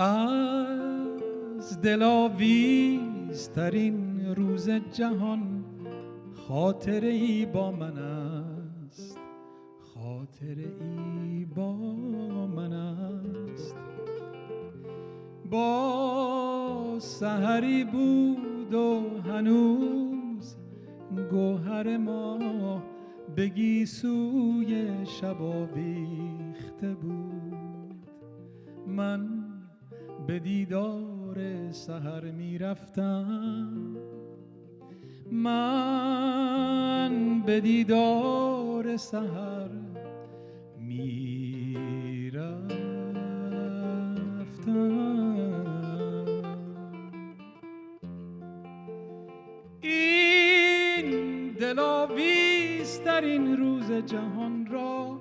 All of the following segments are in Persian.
از دلاویزترین روز جهان خاطره ای با من است، خاطره ای با من است. با سحری بود و هنوز گوهر ما به گیسوی شب آویخته بود. من به دیدار سحر می رفتم، من به دیدار سحر می رفتم. این دلاویزترین روز جهان را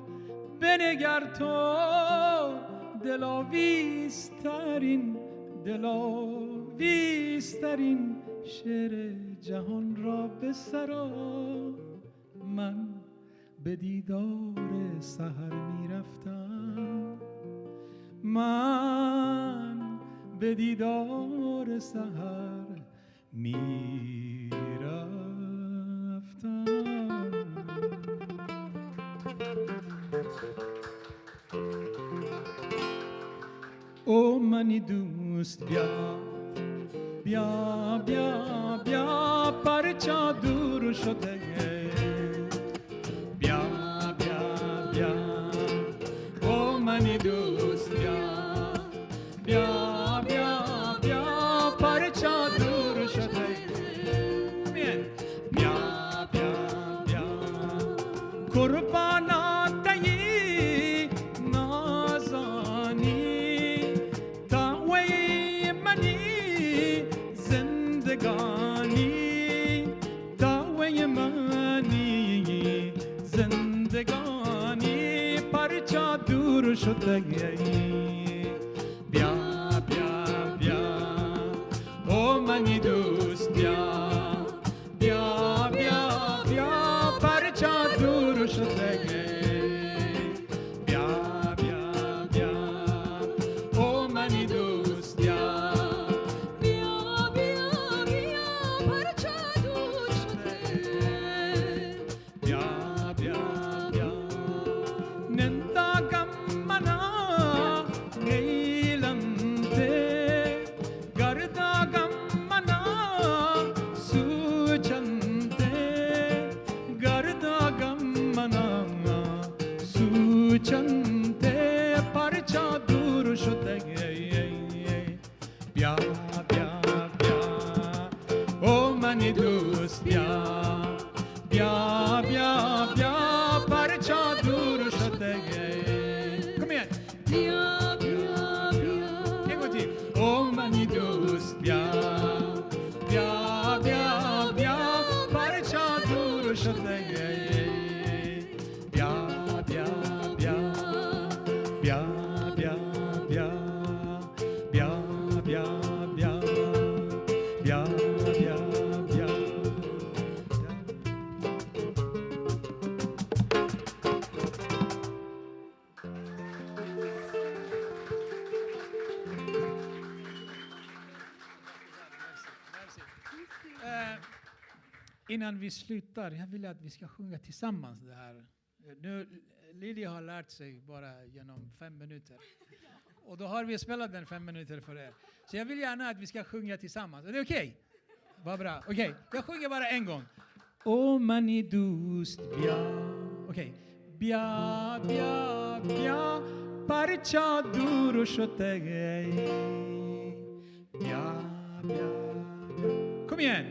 بنگر تو، دلاویزترین شعر جهان را بسرا. من به دیدار سحر می رفتم، من به دیدار سحر می رفتم. او منی دوست بیا بیا بیا بیا، پرچا دور شده بیا بیا بیا. او منی دوست بیا بیا بیا بیا، پرچا دور شده بیا بیا بیا. قربانات ای نازانی تاوی منی زندگانی، تاوی منی زندگانی، پرچا دور شده بیا بیا بیا. او منی دوست بیا بیا بیا بیا، پرچا دور شده بیا بیا بیا. او منی دوست بیا بیا بیا بیا، پرچا دور شده بیا بیا بیا. ننداگم منا نیلنده، گرداگم منا سوچنده، گرداگم منا سوچنده، پرچا دور شده بیا بیا بیا. او منی دوست بیا بیا بیا بیا، پرچا دور شده. Kom igen! بیا بیا بیا. En gång till. او منی دوست بیا بیا بیا بیا، پرچا دور شده بیا بیا بیا بیا بیا بیا بیا بیا بیا بیا بیا بیا. Innan vi slutar, jag vill att vi ska sjunga tillsammans det här. Nu, Lilja har lärt sig bara genom 5 minuter. Och då har vi spelat den 5 minuter för er. Så jag vill gärna att vi ska sjunga tillsammans. Är det okej? Vad bra. Okej, jag sjunger bara en gång. O mani dost bia. Okej. Bia, bia, bia. Parcha dur shote gay. Bia, bia, bia. Kom igen.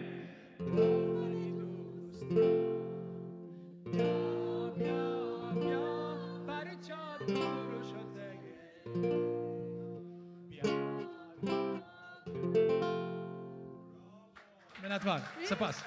Men att vara, så pass.